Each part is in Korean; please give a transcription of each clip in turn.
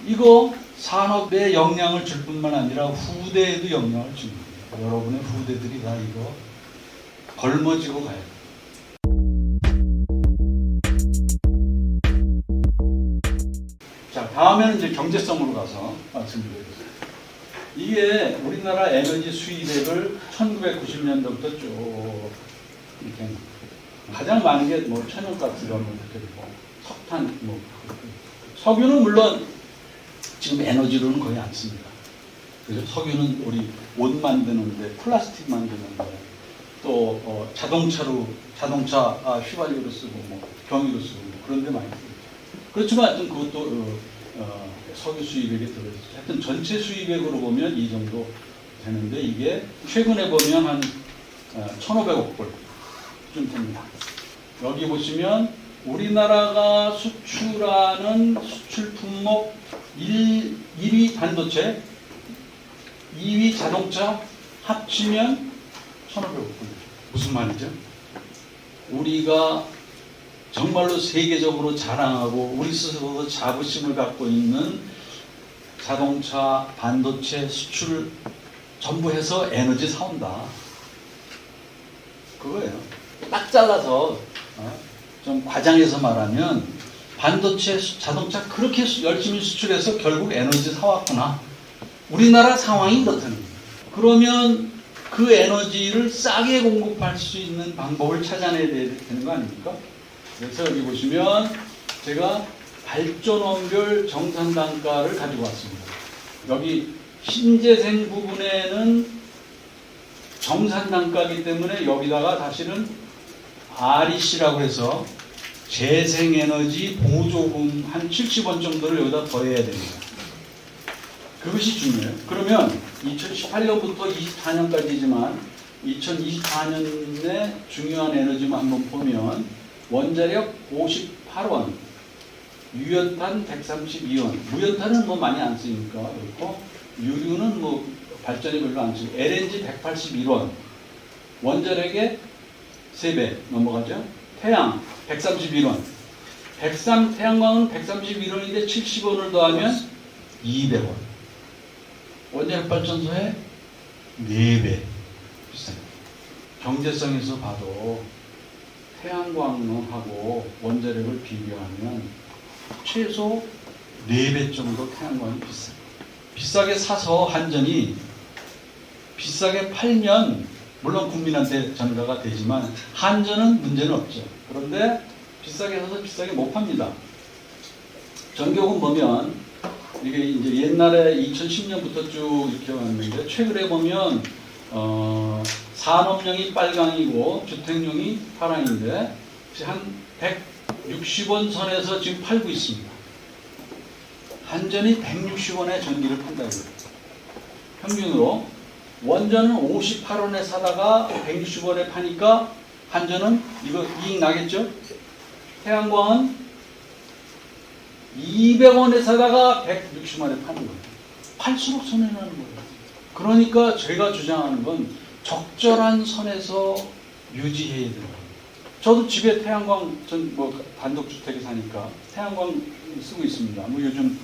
이거 산업에 영향을 줄 뿐만 아니라 후대에도 영향을 줍니다. 여러분의 후대들이 다 이거 걸머지고 가야 돼요. 자, 다음에는 이제 경제성으로 가서 말씀드리겠습니다. 이게 우리나라 에너지 수입액을 1990년도부터 쭉 이렇게 가장 많은 게 뭐 천연가스가 뭐 이렇게 되고 석탄 뭐 석유는 물론 지금 에너지로는 거의 안 씁니다. 그래서 석유는 우리 옷 만드는데 플라스틱 만드는데 또 자동차 휘발유로 쓰고 뭐 경유로 쓰고 뭐 그런 데 많이 씁니다. 그렇지만 하여튼 그것도 석유 수입액에 들어있죠. 하여튼 전체 수입액으로 보면 이 정도 되는데 이게 최근에 보면 한 1,500억 불쯤 됩니다. 여기 보시면 우리나라가 수출하는 수출 품목 1위 반도체, 2위 자동차 합치면 1,500억 불. 무슨 말이죠? 우리가 정말로 세계적으로 자랑하고 우리 스스로도 자부심을 갖고 있는 자동차, 반도체 수출 전부 해서 에너지 사온다. 그거예요. 딱 잘라서 좀 과장해서 말하면 반도체, 자동차 그렇게 열심히 수출해서 결국 에너지 사왔구나. 우리나라 상황이 그렇다는 거예요. 그러면 그 에너지를 싸게 공급할 수 있는 방법을 찾아내야 되는 거 아닙니까? 그래서 여기 보시면 제가 발전원별 정산 단가를 가지고 왔습니다. 여기 신재생 부분에는 정산 단가이기 때문에 여기다가 사실은 REC라고 해서 재생에너지 보조금 한 70원 정도를 여기다 더해야 됩니다. 그것이 중요해요. 그러면 2018년부터 24년까지지만 2024년에 중요한 에너지만 한번 보면 원자력 58원, 유연탄 132원, 무연탄은 뭐 많이 안 쓰니까 그렇고 유류는 뭐 발전이 별로 안 쓰고 LNG 181원, 원자력의 3배 넘어가죠. 태양 131원, 태양광은 131원인데 70원을 더하면 200원. 원자력 발전소에 4배 비싸요. 경제성에서 봐도 태양광하고 원자력을 비교하면 최소 4배 정도 태양광이 비싸요. 비싸게 사서 한전이 비싸게 팔면 물론 국민한테 전가가 되지만 한전은 문제는 없죠. 그런데 비싸게 사서 비싸게 못 팝니다. 전격은 보면 이게 이제 옛날에 2010년부터 쭉 이렇게 왔는데 최근에 보면 산업용이 빨강이고 주택용이 파랑인데 한 160원 선에서 지금 팔고 있습니다. 한전이 160원에 전기를 판다고 해요. 평균으로 원전은 58원에 사다가 160원에 파니까 한전은 이거 이익 나겠죠? 태양광은 200원에 사다가 160원에 파는 거예요. 팔수록 손해나는 거예요. 그러니까 제가 주장하는 건 적절한 선에서 유지해야 돼요. 저도 집에 태양광, 전 뭐 단독주택에 사니까 태양광 쓰고 있습니다. 뭐 요즘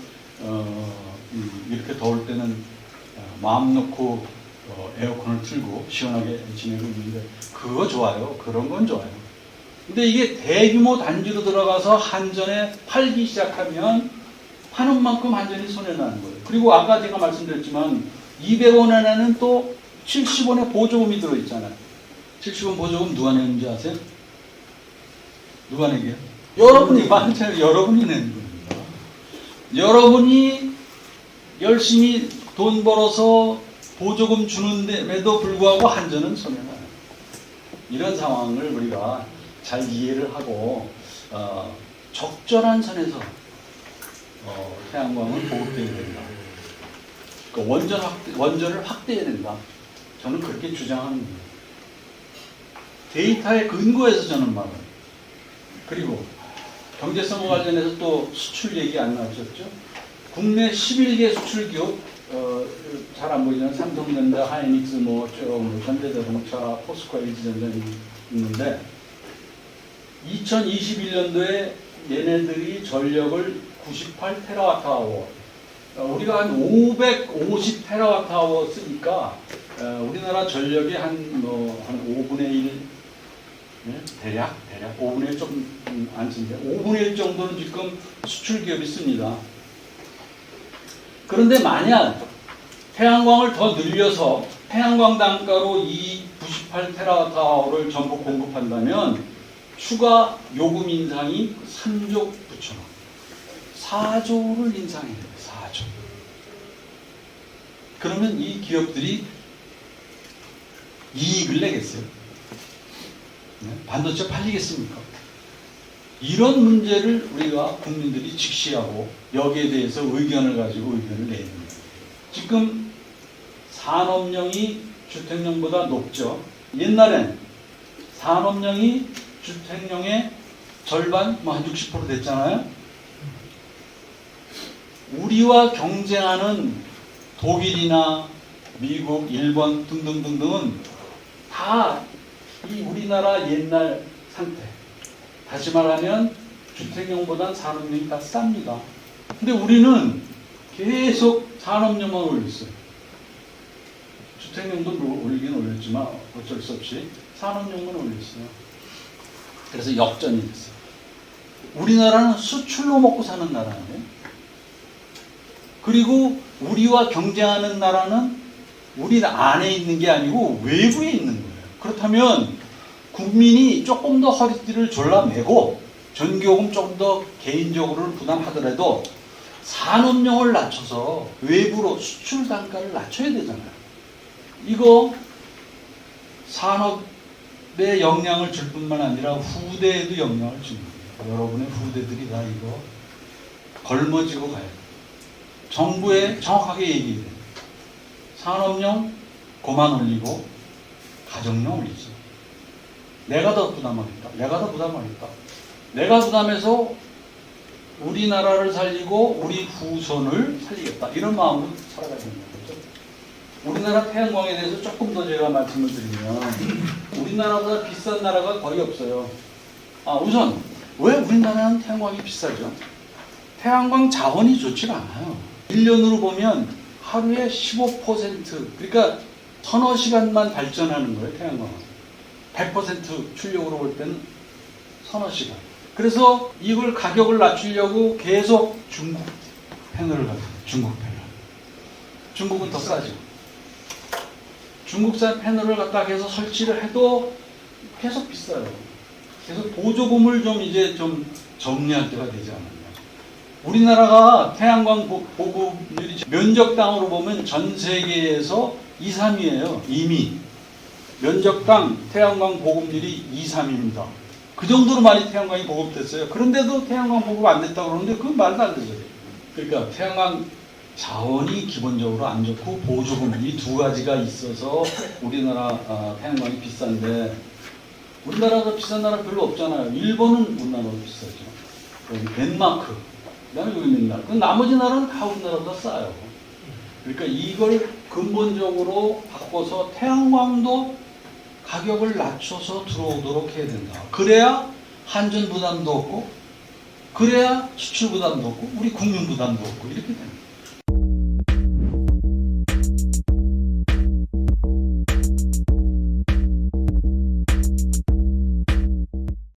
이렇게 더울 때는 마음 놓고 에어컨을 틀고 시원하게 지내고 있는데 그거 좋아요. 그런 건 좋아요. 근데 이게 대규모 단지로 들어가서 한전에 팔기 시작하면 파는 만큼 한전이 손해나는 거예요. 그리고 아까 제가 말씀드렸지만 200원에는 또 70원의 보조금이 들어있잖아요. 70원 보조금 누가 내는지 아세요? 누가 내게요? 여러분이 많잖아요. 여러분이 내는 겁니다. 여러분이 열심히 돈 벌어서 보조금 주는데에도 불구하고 한전은 손해나요. 이런 상황을 우리가 잘 이해를 하고 적절한 선에서 태양광을 보급해야 된다. 그러니까 원전을 확대해야 된다. 저는 그렇게 주장하는 겁니다. 데이터에 근거해서 저는 말해요. 그리고 경제성과 관련해서 또 수출 얘기 안 나오셨죠? 국내 11개 수출 기업 잘 안 보이잖아요. 삼성전자, 하이닉스, 현대자동차, 포스코, LG전자 있는데 2021년도에 얘네들이 전력을 98 테라와트아워 우리가 한 550 테라와트아워 쓰니까 우리나라 전력이 한 5분의 1 대략 5분의 1 조금 안 쓰는데 5분의 1 정도는 지금 수출 기업이 씁니다. 그런데 만약 태양광을 더 늘려서 태양광 단가로 이 98 테라와트아워를 전부 공급한다면 추가 요금 인상이 3조 9천억, 4조를 인상해야 돼요. 4조. 그러면 이 기업들이 이익을 내겠어요? 반도체 팔리겠습니까? 이런 문제를 우리가 국민들이 직시하고 여기에 대해서 의견을 가지고 의견을 내야 됩니다. 지금 산업용이 주택용보다 높죠. 옛날엔 산업용이 주택용의 절반, 한 60% 됐잖아요. 우리와 경쟁하는 독일이나 미국, 일본 등등등등은 다 이 우리나라 옛날 상태. 다시 말하면 주택용보다는 산업용이 다 쌉니다. 근데 우리는 계속 산업용만 올렸어요. 주택용도 올리긴 올렸지만 어쩔 수 없이 산업용만 올렸어요. 그래서 역전이 됐어요. 우리나라는 수출로 먹고 사는 나라예요. 그리고 우리와 경쟁하는 나라는 우리 안에 있는 게 아니고 외부에 있는 거예요. 그렇다면 국민이 조금 더 허리띠를 졸라매고 전기요금 조금 더 개인적으로 부담하더라도 산업용을 낮춰서 외부로 수출 단가를 낮춰야 되잖아요. 이거 산업에 영향을 줄 뿐만 아니라 후대에도 영향을 줍니다. 여러분의 후대들이 다 이거 걸머지고 가야 돼요. 정부에 정확하게 얘기해야 돼요. 산업용 그만 올리고 가정용 올리지. 내가 더 부담하겠다. 내가 부담해서 우리나라를 살리고 우리 후손을 살리겠다. 이런 마음으로 살아가야 되는 거죠. 우리나라 태양광에 대해서 조금 더 제가 말씀을 드리면 우리나라보다 비싼 나라가 거의 없어요. 우선 왜 우리나라는 태양광이 비싸죠? 태양광 자원이 좋지가 않아요. 1년으로 보면 하루에 15% 그러니까 서너 시간만 발전하는 거예요. 태양광은 100% 출력으로 볼 때는 서너 시간. 그래서 이걸 가격을 낮추려고 계속 중국 패널을 가져요. 중국 패널. 중국은 더 싸죠. 중국산 패널을 갖다 해서 설치를 해도 계속 비싸요. 그래서 보조금을 좀 이제 좀 정리할 때가 되지 않았나. 우리나라가 태양광 보급률이 면적당으로 보면 전 세계에서 2, 3위예요. 이미 면적당 태양광 보급률이 2, 3위입니다. 그 정도로 많이 태양광이 보급됐어요. 그런데도 태양광 보급 안 됐다고 그러는데 그건 말도 안 되죠. 그러니까 태양광 자원이 기본적으로 안 좋고 보조금 이 두 가지가 있어서 우리나라 태양광이 비싼데 우리나라가 비싼 나라 별로 없잖아요. 일본은 우리나라보다 비싸죠. 덴마크, 그다음에 우리나라. 그 나머지 나라는 다 우리나라보다 싸요. 그러니까 이걸 근본적으로 바꿔서 태양광도 가격을 낮춰서 들어오도록 해야 된다. 그래야 한전 부담도 없고, 그래야 수출 부담도 없고, 우리 국민 부담도 없고 이렇게 됩니다.